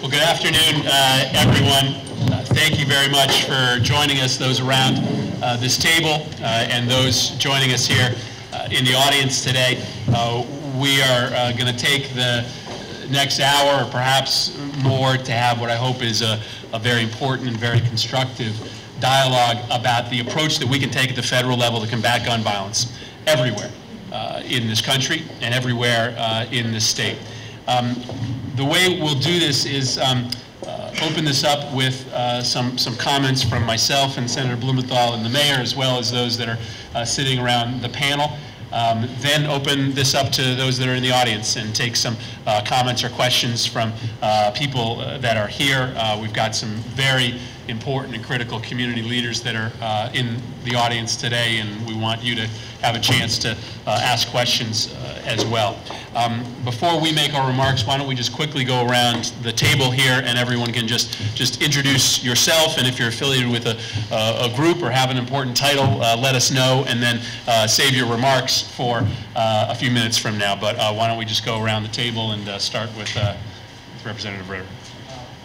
Well, good afternoon, everyone. Thank you very much for joining us, those around this table and those joining us here in the audience today. We are going to take the next hour or perhaps more to have what I hope is a very important and very constructive dialogue about the approach that we can take at the federal level to combat gun violence everywhere in this country and everywhere in this state. The way we'll do this is open this up with some comments from myself and Senator Blumenthal and the mayor, as well as those that are sitting around the panel. Then open this up to those that are in the audience and take some comments or questions from people that are here. We've got some very important and critical community leaders that are in the audience today, and we want you to have a chance to ask questions as well. Before we make our remarks, why don't we just quickly go around the table here, and everyone can just introduce yourself, and if you're affiliated with a group or have an important title, let us know, and then save your remarks for a few minutes from now. But why don't we just go around the table and start with Representative Ritter.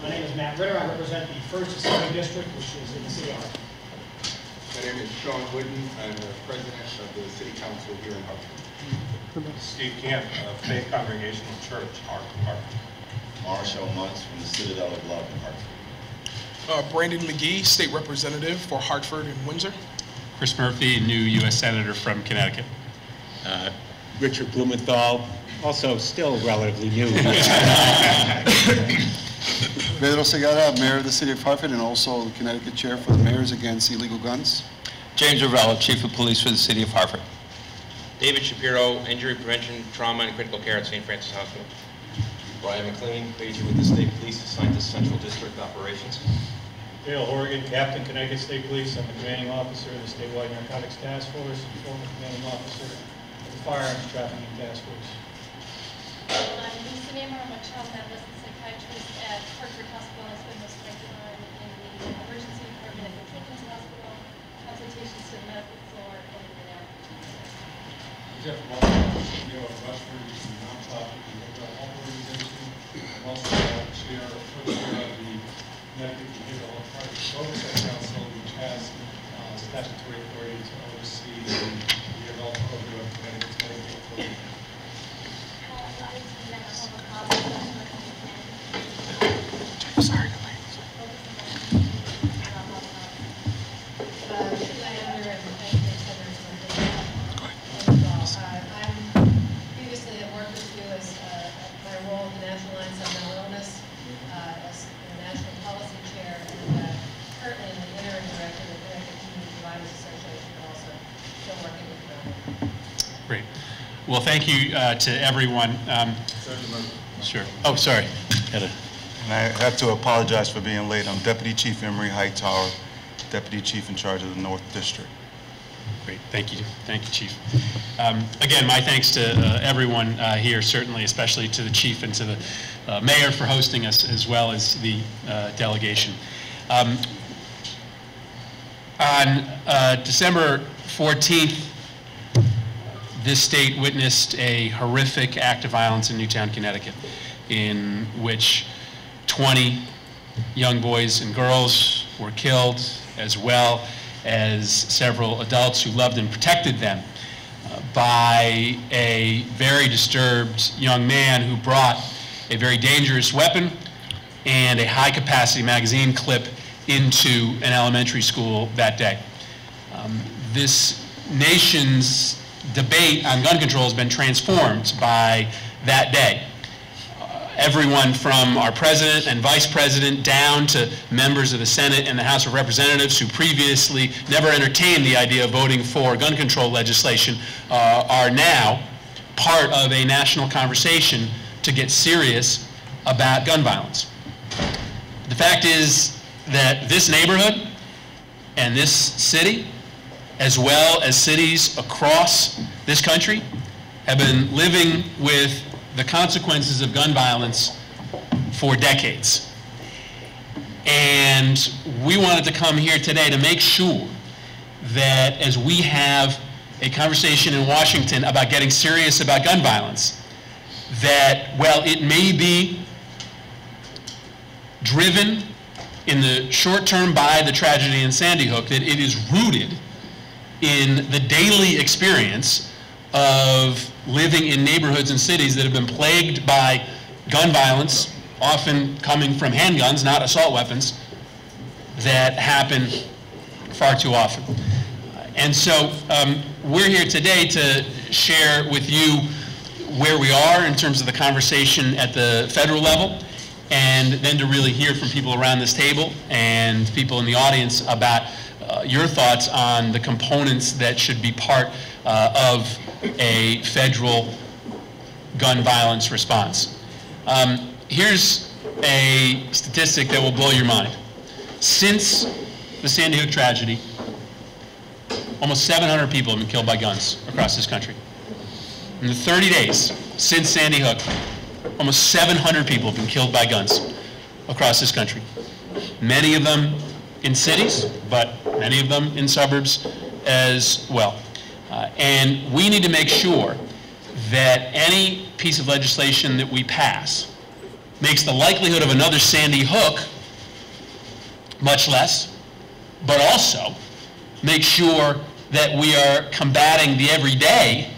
My name is Matt Ritter. I represent the 1st Assembly District, which is in the city of Hartford. My name is Sean Wooden. I'm the president of the City Council here in Hartford. Steve Camp of Faith Congregational Church, Hartford. Marshall Muntz from the Citadel of Love in Hartford. Brandon McGee, State Representative for Hartford and Windsor. Chris Murphy, new U.S. Senator from Connecticut. Richard Blumenthal, also still relatively new. Pedro Segura, Mayor of the City of Hartford and also the Connecticut Chair for the Mayors Against Illegal Guns. James Ravello, Chief of Police for the City of Hartford. David Shapiro, Injury Prevention, Trauma and Critical Care at St. Francis Hospital. Brian McLean, Agent with the State Police assigned to Central District Operations. Dale Horgan, Captain, Connecticut State Police. I'm the Commanding Officer of the Statewide Narcotics Task Force and former Commanding Officer of the Firearms Trafficking Task Force. I'm Lisa Namer. I'm a child medicine psychiatrist at Hartford Hospital. I spend most of my time in the emergency department at the Children's Hospital, consultations to the medical floor, and in the Jeff Walker, CEO of Rushford, which is a nonprofit behavioral health organization. I'm also chair of the Connecticut Behavioral Health Oversight Council, which has statutory authority to oversee the behavioral health program of Connecticut's Medicaid program. Sorry. Well, thank you to everyone. Sure. Oh, sorry. And I have to apologize for being late. I'm Deputy Chief Emery Hightower, Deputy Chief in charge of the North District. Great. Thank you. Thank you, Chief. Again, my thanks to everyone here, certainly, especially to the Chief and to the Mayor for hosting us, as well as the delegation. On December 14th, this state witnessed a horrific act of violence in Newtown, Connecticut, in which 20 young boys and girls were killed, as well as several adults who loved and protected them, by a very disturbed young man who brought a very dangerous weapon and a high-capacity magazine clip into an elementary school that day. This nation's debate on gun control has been transformed by that day. Everyone from our president and vice president down to members of the Senate and the House of Representatives who previously never entertained the idea of voting for gun control legislation are now part of a national conversation to get serious about gun violence. The fact is that this neighborhood and this city, as well as cities across this country, have been living with the consequences of gun violence for decades. And we wanted to come here today to make sure that as we have a conversation in Washington about getting serious about gun violence, that, well, it may be driven in the short term by the tragedy in Sandy Hook, that it is rooted in the daily experience of living in neighborhoods and cities that have been plagued by gun violence, often coming from handguns, not assault weapons, that happen far too often. And so we're here today to share with you where we are in terms of the conversation at the federal level, and then to really hear from people around this table and people in the audience about your thoughts on the components that should be part of a federal gun violence response. Here's a statistic that will blow your mind. Since the Sandy Hook tragedy, almost 700 people have been killed by guns across this country. In the 30 days since Sandy Hook, almost 700 people have been killed by guns across this country. Many of them in cities, but many of them in suburbs as well. And we need to make sure that any piece of legislation that we pass makes the likelihood of another Sandy Hook much less, but also make sure that we are combating the everyday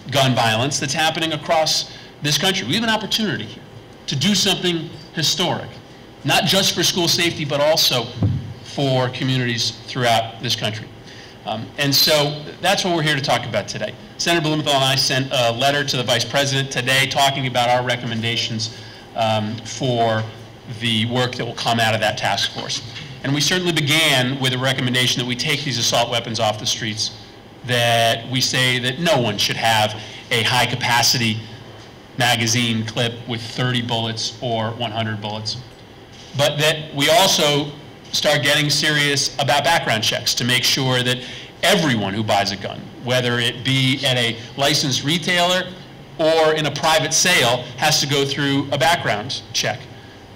gun violence that's happening across this country. We have an opportunity here to do something historic, not just for school safety, but also for communities throughout this country. And so that's what we're here to talk about today. Senator Blumenthal and I sent a letter to the Vice President today talking about our recommendations for the work that will come out of that task force. And we certainly began with a recommendation that we take these assault weapons off the streets, that we say that no one should have a high-capacity magazine clip with 30 bullets or 100 bullets, but that we also start getting serious about background checks to make sure that everyone who buys a gun, whether it be at a licensed retailer or in a private sale, has to go through a background check.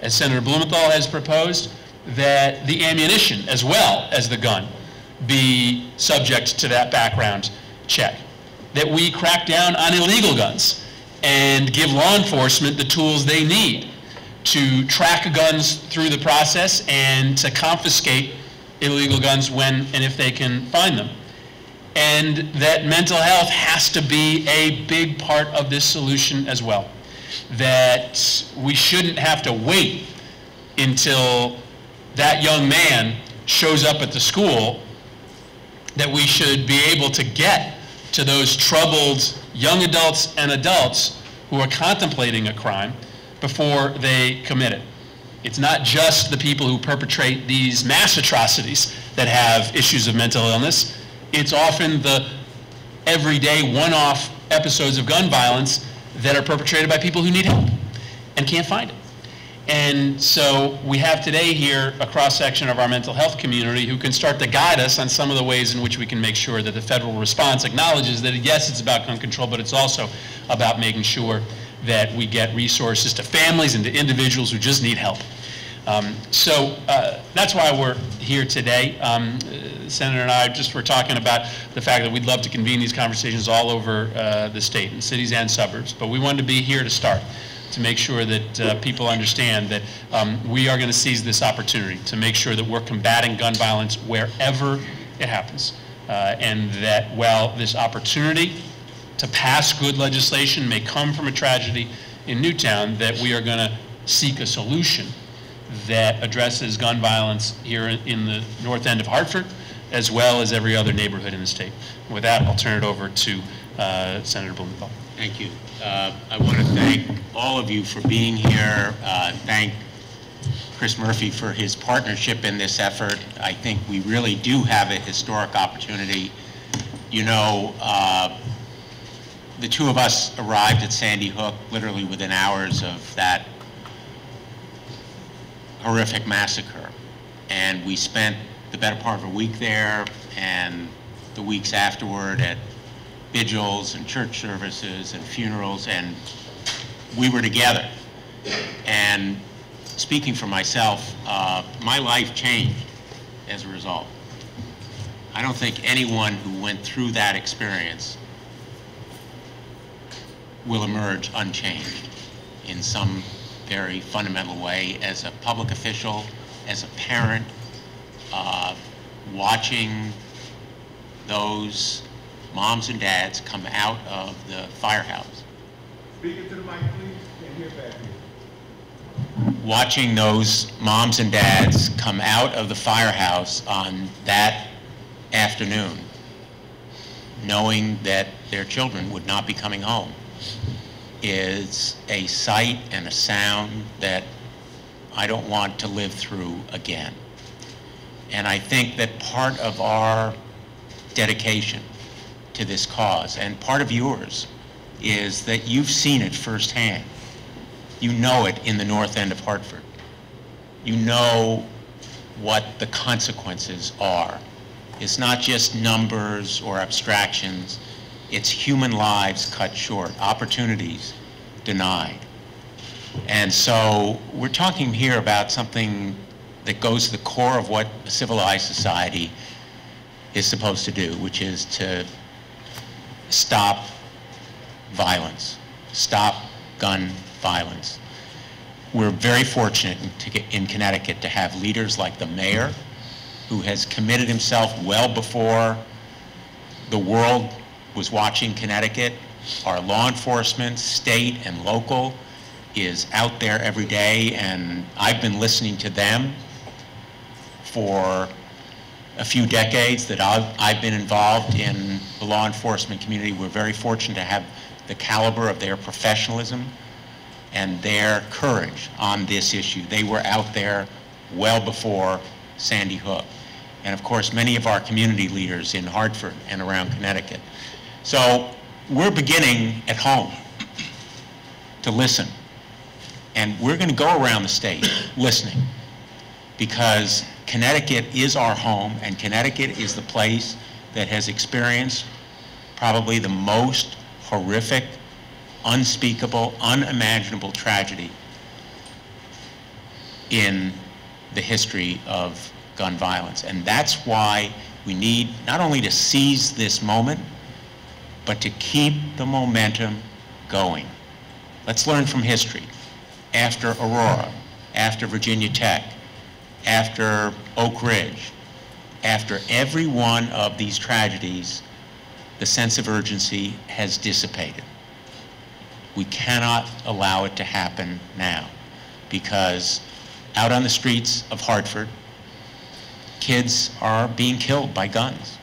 As Senator Blumenthal has proposed, that the ammunition as well as the gun be subject to that background check. That we crack down on illegal guns and give law enforcement the tools they need to track guns through the process and to confiscate illegal guns when and if they can find them. And that mental health has to be a big part of this solution as well. That we shouldn't have to wait until that young man shows up at the school, that we should be able to get to those troubled young adults and adults who are contemplating a crime before they commit it. It's not just the people who perpetrate these mass atrocities that have issues of mental illness. It's often the everyday one-off episodes of gun violence that are perpetrated by people who need help and can't find it. And so we have today here a cross-section of our mental health community who can start to guide us on some of the ways in which we can make sure that the federal response acknowledges that, yes, it's about gun control, but it's also about making sure that we get resources to families and to individuals who just need help. So that's why we're here today. Senator and I just were talking about the fact that we'd love to convene these conversations all over the state, in cities and suburbs, but we wanted to be here to start, to make sure that people understand that we are going to seize this opportunity to make sure that we're combating gun violence wherever it happens. And that while this opportunity to pass good legislation may come from a tragedy in Newtown, that we are going to seek a solution that addresses gun violence here in the north end of Hartford, as well as every other neighborhood in the state. With that, I'll turn it over to Senator Blumenthal. Thank you. I want to thank all of you for being here. Thank Chris Murphy for his partnership in this effort. I think we really do have a historic opportunity. You know, the two of us arrived at Sandy Hook literally within hours of that horrific massacre. And we spent the better part of a week there and the weeks afterward at vigils and church services and funerals, and we were together. And speaking for myself, my life changed as a result. I don't think anyone who went through that experience will emerge unchanged in some very fundamental way as a public official, as a parent, watching those moms and dads come out of the firehouse. Speak into the mic, please. Can't hear back here. Watching those moms and dads come out of the firehouse on that afternoon, knowing that their children would not be coming home, is a sight and a sound that I don't want to live through again. And I think that part of our dedication to this cause, and part of yours, is that you've seen it firsthand. You know it in the north end of Hartford. You know what the consequences are. It's not just numbers or abstractions. It's human lives cut short, opportunities denied. And so we're talking here about something that goes to the core of what a civilized society is supposed to do, which is to stop violence, stop gun violence. We're very fortunate in Connecticut to have leaders like the mayor, who has committed himself well before the world was watching Connecticut. Our law enforcement, state and local, is out there every day, and I've been listening to them for a few decades that I've been involved in the law enforcement community. We're very fortunate to have the caliber of their professionalism and their courage on this issue. They were out there well before Sandy Hook. And of course, many of our community leaders in Hartford and around Connecticut. So we're beginning at home to listen. And we're going to go around the state listening, because Connecticut is our home, and Connecticut is the place that has experienced probably the most horrific, unspeakable, unimaginable tragedy in the history of gun violence. And that's why we need not only to seize this moment, but to keep the momentum going. Let's learn from history. After Aurora, after Virginia Tech, after Oak Ridge, after every one of these tragedies, the sense of urgency has dissipated. We cannot allow it to happen now, because out on the streets of Hartford, kids are being killed by guns.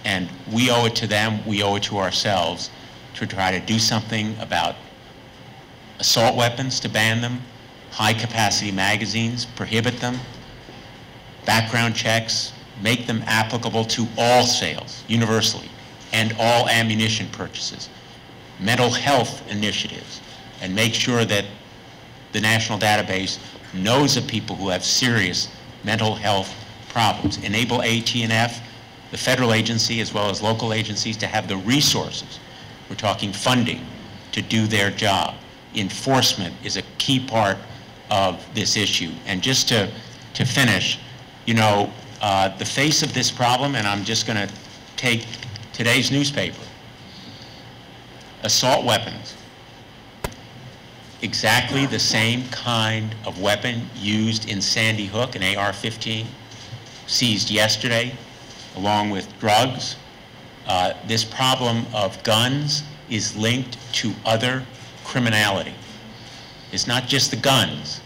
And we owe it to them, we owe it to ourselves to try to do something about assault weapons, to ban them, high-capacity magazines, prohibit them, background checks, make them applicable to all sales universally, and all ammunition purchases, mental health initiatives, and make sure that the national database knows of people who have serious mental health problems. Enable AT&F, the federal agency as well as local agencies, to have the resources, we're talking funding, to do their job. Enforcement is a key part of this issue. And just to finish, you know, the face of this problem, and I'm just going to take today's newspaper, assault weapons, exactly the same kind of weapon used in Sandy Hook, an AR-15, seized yesterday, along with drugs. This problem of guns is linked to other criminality. It's not just the guns,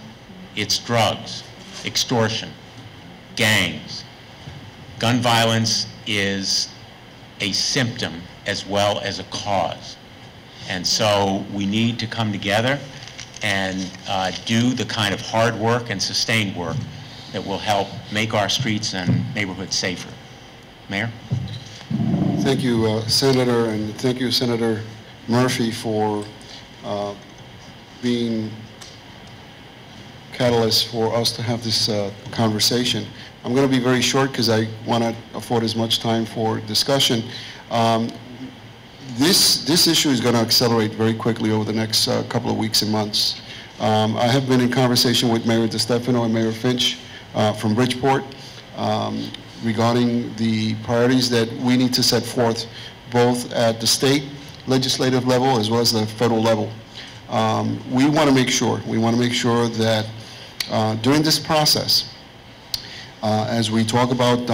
it's drugs, extortion, gangs. Gun violence is a symptom as well as a cause. And so we need to come together and do the kind of hard work and sustained work that will help make our streets and neighborhoods safer. Mayor? Thank you, Senator, and thank you, Senator Murphy, for being catalyst for us to have this conversation. I'm going to be very short because I want to afford as much time for discussion. This issue is going to accelerate very quickly over the next couple of weeks and months. I have been in conversation with Mayor DeStefano and Mayor Finch from Bridgeport regarding the priorities that we need to set forth both at the state legislative level as well as the federal level. we want to make sure that during this process, as we talk about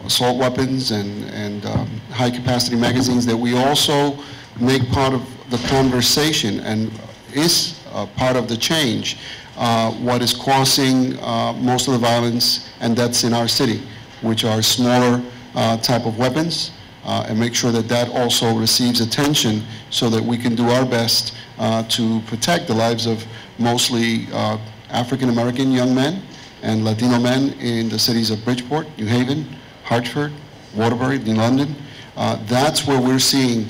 assault weapons and high-capacity magazines, that we also make part of the conversation and is part of the change what is causing most of the violence and deaths in our city, which are smaller type of weapons, and make sure that that also receives attention so that we can do our best to protect the lives of mostly African-American young men and Latino men in the cities of Bridgeport, New Haven, Hartford, Waterbury, New London. That's where we're seeing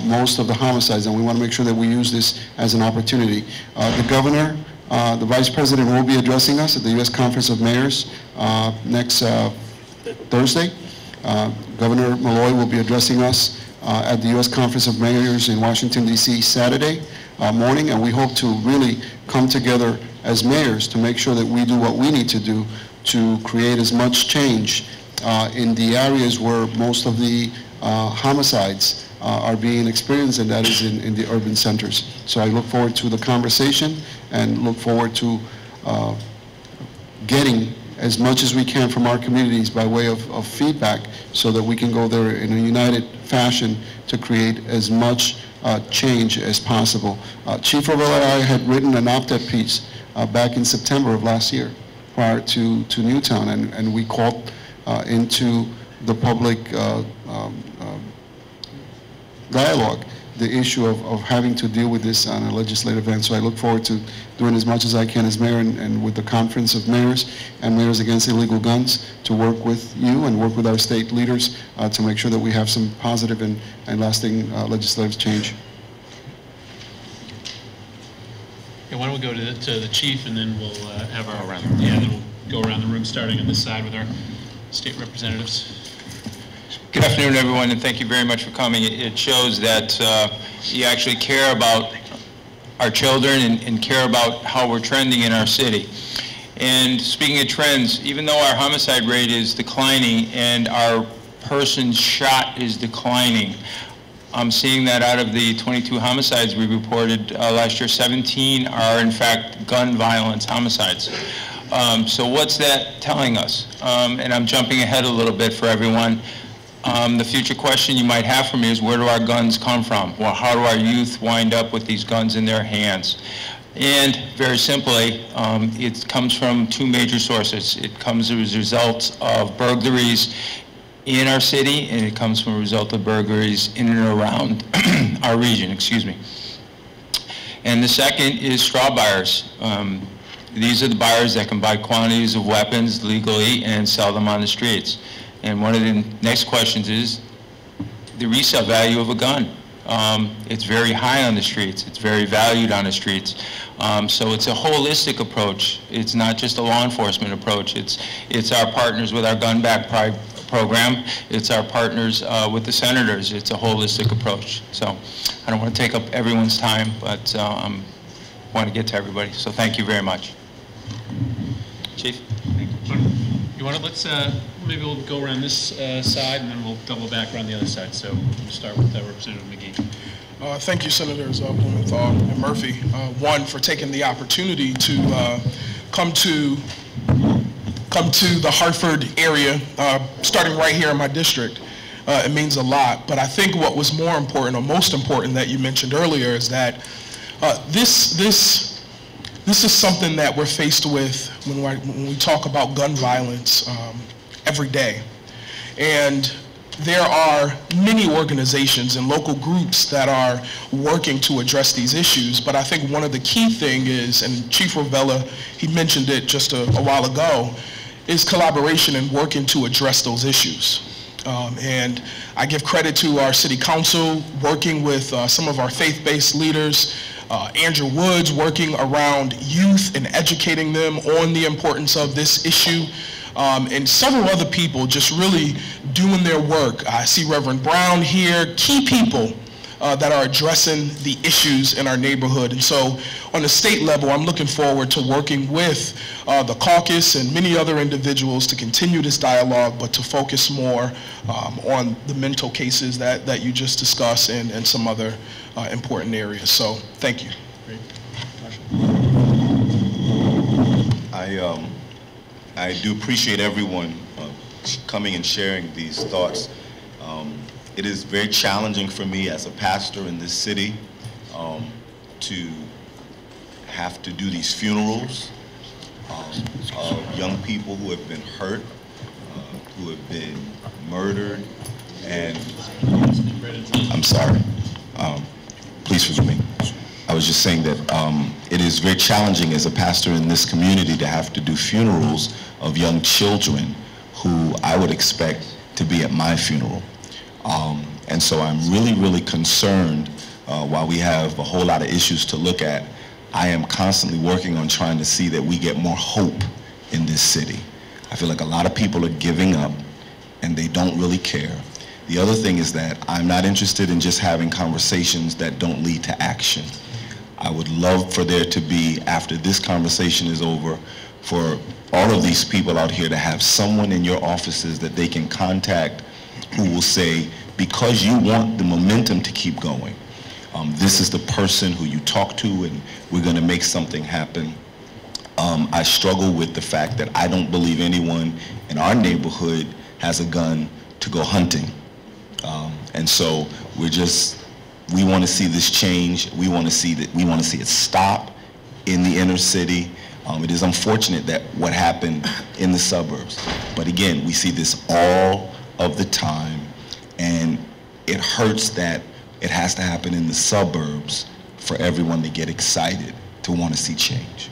most of the homicides, and we want to make sure that we use this as an opportunity. The governor, the vice president will be addressing us at the U.S. Conference of Mayors next Thursday. Governor Malloy will be addressing us at the U.S. Conference of Mayors in Washington, D.C. Saturday morning, and we hope to really come together as mayors to make sure that we do what we need to do to create as much change in the areas where most of the homicides are being experienced, and that is in the urban centers. So I look forward to the conversation and look forward to getting as much as we can from our communities by way of feedback so that we can go there in a united fashion to create as much change as possible. Chief Rovella and I had written an op-ed piece back in September of last year prior to Newtown, and we called into the public dialogue the issue of having to deal with this on a legislative end. So I look forward to doing as much as I can as mayor and with the Conference of Mayors and Mayors Against Illegal Guns to work with you and work with our state leaders to make sure that we have some positive and lasting legislative change. Okay, why don't we go to the chief, and then we'll have our then we'll go around the room, starting on this side with our state representatives. Good afternoon, everyone, and thank you very much for coming. It shows that you actually care about our children and care about how we're trending in our city. And speaking of trends, even though our homicide rate is declining and our persons shot is declining, I'm seeing that out of the 22 homicides we reported last year, 17 are in fact gun violence homicides. So what's that telling us? And I'm jumping ahead a little bit for everyone. The future question you might have for me is, where do our guns come from? Well, how do our youth wind up with these guns in their hands? And very simply, it comes from two major sources. It comes as a result of burglaries in our city, and it comes from a result of burglaries in and around our region, excuse me. And the second is straw buyers. These are the buyers that can buy quantities of weapons legally and sell them on the streets. And one of the next questions is the resale value of a gun. It's very high on the streets. It's very valued on the streets. So it's a holistic approach. It's not just a law enforcement approach. It's our partners with our gun back program. It's our partners with the senators. It's a holistic approach. So I don't want to take up everyone's time, but I want to get to everybody. So thank you very much. Chief? You want to, maybe we'll go around this side, and then we'll double back around the other side. So we'll start with Representative McGee. Thank you, Senators Blumenthal and Murphy. One, for taking the opportunity to come to the Hartford area, starting right here in my district. It means a lot. But I think what was more important, or most important, that you mentioned earlier is that this is something that we're faced with when we talk about gun violence every day. And there are many organizations and local groups that are working to address these issues, but I think one of the key things is, and Chief Rovella, he mentioned it just a while ago, is collaboration and working to address those issues. And I give credit to our city council working with some of our faith-based leaders, Andrew Woods working around youth and educating them on the importance of this issue, and several other people just really doing their work. I see Reverend Brown here, key people that are addressing the issues in our neighborhood. And so on the state level, I'm looking forward to working with the caucus and many other individuals to continue this dialogue, but to focus more on the mental cases that you just discussed and some other important areas. So thank you. Great. I do appreciate everyone coming and sharing these thoughts. It is very challenging for me as a pastor in this city to have to do these funerals of young people who have been hurt, who have been murdered, and I'm sorry, please forgive me. I was just saying that it is very challenging as a pastor in this community to have to do funerals of young children who I would expect to be at my funeral. And so I'm really, really concerned while we have a whole lot of issues to look at. I am constantly working on trying to see that we get more hope in this city. I feel like a lot of people are giving up and they don't really care. The other thing is that I'm not interested in just having conversations that don't lead to action. I would love for there to be, after this conversation is over, for all of these people out here to have someone in your offices that they can contact who will say, because you want the momentum to keep going, this is the person who you talk to and we're going to make something happen. I struggle with the fact that I don't believe anyone in our neighborhood has a gun to go hunting. And so we want to see this change. We want to see it stop in the inner city. It is unfortunate that what happened in the suburbs. But again, we see this all of the time, and it hurts that it has to happen in the suburbs for everyone to get excited to want to see change.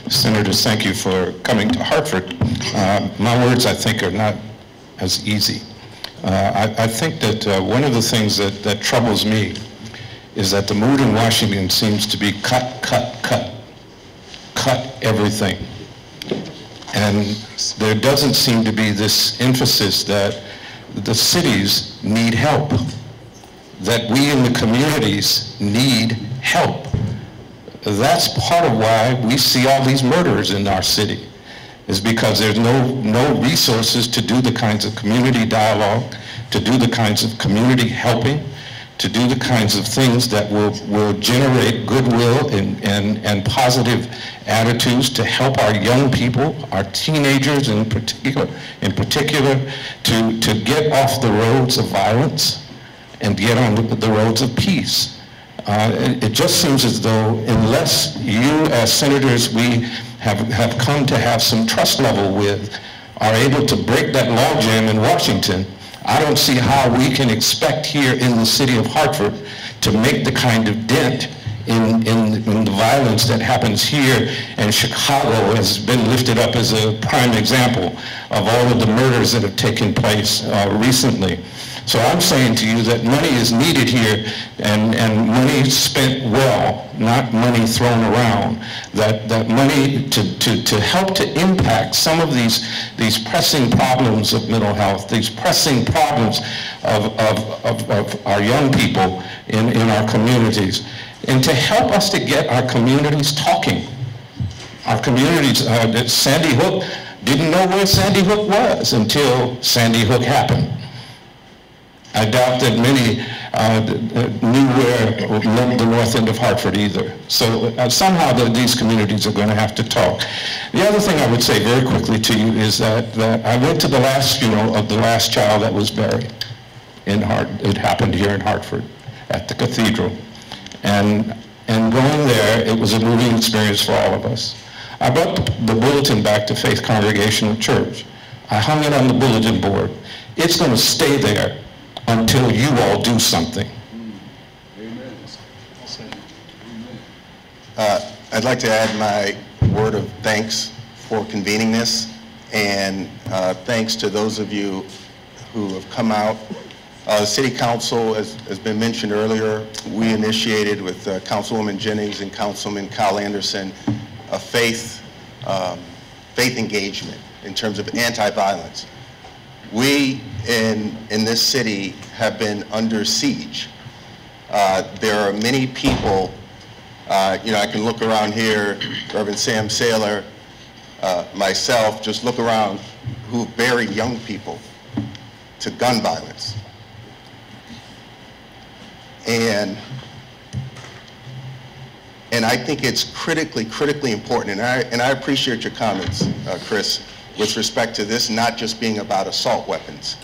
Senators, thank you for coming to Hartford. My words, I think, are not as easy. I think that one of the things that troubles me is that the mood in Washington seems to be cut, cut, cut. Cut everything. And there doesn't seem to be this emphasis that the cities need help, that we in the communities need help. That's part of why we see all these murders in our city, is because there's no resources to do the kinds of community dialogue, to do the kinds of community helping, to do the kinds of things that will generate goodwill and positive attitudes to help our young people, our teenagers in particular, to get off the roads of violence and get on the roads of peace. It just seems as though unless you as senators we have come to have some trust level with are able to break that logjam in Washington, I don't see how we can expect here in the city of Hartford to make the kind of dent in the violence that happens here, and Chicago has been lifted up as a prime example of all of the murders that have taken place recently. So I'm saying to you that money is needed here, and money spent well, not money thrown around. That money to help to impact some of these pressing problems of mental health, these pressing problems of our young people in our communities, and to help us to get our communities talking. Our communities, Sandy Hook, didn't know where Sandy Hook was until Sandy Hook happened. I doubt that many knew where the north end of Hartford either. So somehow these communities are going to have to talk. The other thing I would say very quickly to you is that I went to the last funeral of the last child that was buried in it happened here in Hartford at the cathedral. And going there, it was a moving experience for all of us. I brought the bulletin back to Faith Congregational Church. I hung it on the bulletin board. It's going to stay there until you all do something. I'd like to add my word of thanks for convening this, and thanks to those of you who have come out. The City Council, as has been mentioned earlier, we initiated with Councilwoman Jennings and Councilman Kyle Anderson a faith engagement in terms of anti-violence. We in this city have been under siege. There are many people, I can look around here, Reverend Sam Saylor, myself, just look around, who've buried young people to gun violence. And And I think it's critically important. And I appreciate your comments, Chris, with respect to this not just being about assault weapons.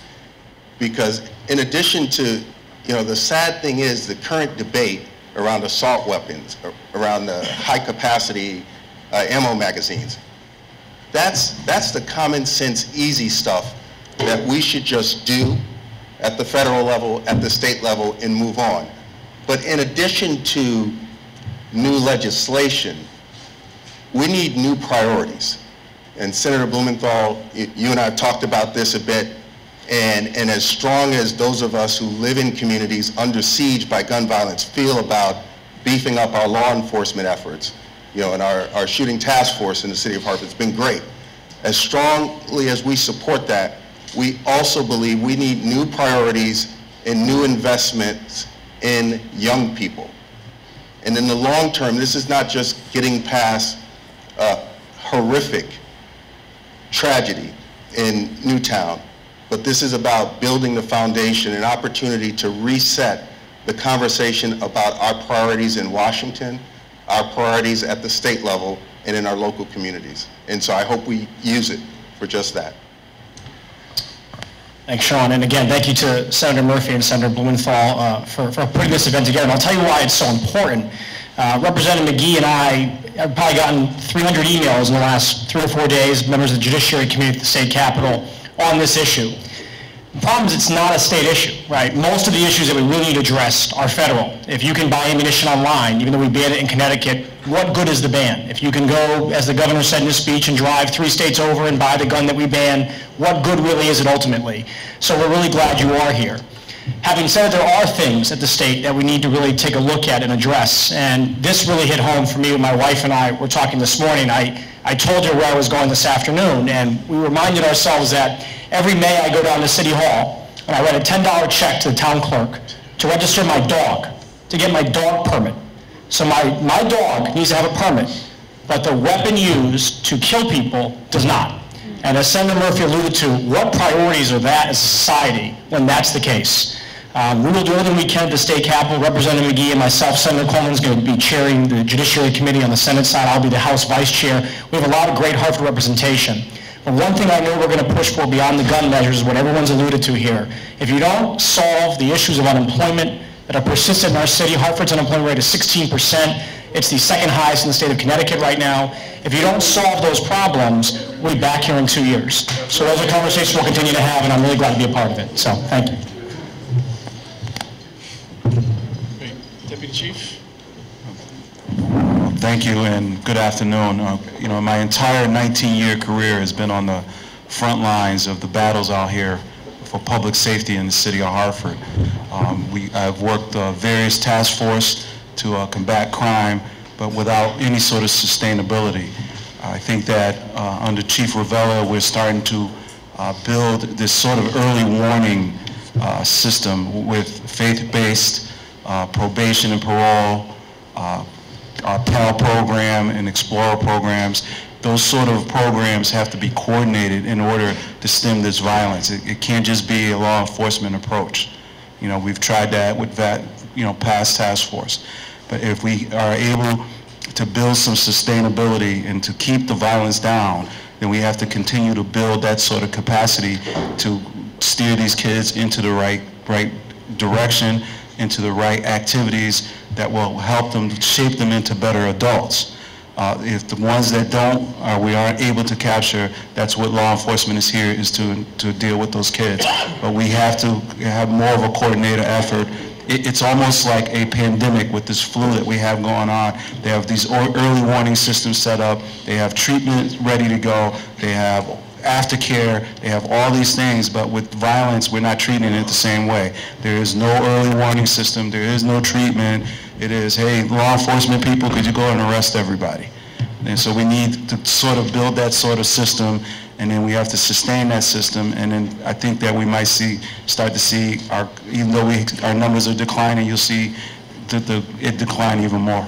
Because in addition to, the sad thing is the current debate around assault weapons, around the high capacity ammo magazines, that's the common sense, easy stuff that we should just do at the federal level, at the state level, and move on. But in addition to new legislation, we need new priorities. And Senator Blumenthal, you and I have talked about this a bit, and as strong as those of us who live in communities under siege by gun violence feel about beefing up our law enforcement efforts, and our shooting task force in the city of Hartford, it's been great. As strongly as we support that, we also believe we need new priorities and new investments in young people. And in the long term, this is not just getting past a horrific tragedy in Newtown, but this is about building the foundation, an opportunity to reset the conversation about our priorities in Washington, our priorities at the state level, and in our local communities. And so I hope we use it for just that. Thanks, Sean. And again, thank you to Senator Murphy and Senator Blumenthal for putting this event together. And I'll tell you why it's so important. Representative McGee and I have probably gotten 300 emails in the last 3 or 4 days, members of the Judiciary Committee at the state capitol, on this issue. The problem is it's not a state issue, right? Most of the issues that we really need addressed are federal. If you can buy ammunition online, even though we banned it in Connecticut, what good is the ban? If you can go, as the governor said in his speech, and drive 3 states over and buy the gun that we banned, what good really is it ultimately? So we're really glad you are here. Having said there are things at the state that we need to really take a look at and address, and this really hit home for me when my wife and I were talking this morning. I told her where I was going this afternoon, and we reminded ourselves that every May I go down to City Hall and I write a $10 check to the town clerk to register my dog, to get my dog permit. So my dog needs to have a permit, but the weapon used to kill people does not. And as Senator Murphy alluded to, what priorities are that as a society when that's the case? We will do everything we can at the state capitol. Representative McGee and myself, Senator Coleman is going to be chairing the Judiciary Committee on the Senate side. I'll be the House Vice Chair. We have a lot of great Hartford representation. But one thing I know we're going to push for beyond the gun measures is what everyone's alluded to here. If you don't solve the issues of unemployment that are persistent in our city, Hartford's unemployment rate is 16%. It's the second highest in the state of Connecticut right now. If you don't solve those problems, we'll be back here in 2 years. So those are conversations we'll continue to have, and I'm really glad to be a part of it. So thank you. Great. Deputy Chief. Thank you and good afternoon. My entire 19-year career has been on the front lines of the battles out here for public safety in the city of Hartford. I've worked various task forces to combat crime, but without any sort of sustainability. I think that under Chief Ravella, we're starting to build this sort of early warning system with faith-based probation and parole, our PAL program and Explorer programs. Those sort of programs have to be coordinated in order to stem this violence. It can't just be a law enforcement approach. We've tried that with that, past task force. But if we are able to build some sustainability and to keep the violence down, then we have to continue to build that sort of capacity to steer these kids into the right direction, into the right activities that will help them, shape them into better adults. If the ones that don't, we aren't able to capture, that's what law enforcement is here, is to deal with those kids. But we have to have more of a coordinated effort. It's almost like a pandemic with this flu that we have going on. They have these early warning systems set up. They have treatment ready to go. They have aftercare. They have all these things, but with violence, we're not treating it the same way. There is no early warning system. There is no treatment. It is, hey, law enforcement people, could you go and arrest everybody? And so we need to sort of build that sort of system, and then we have to sustain that system, and then I think that we might start to see, even though our numbers are declining, you'll see it decline even more.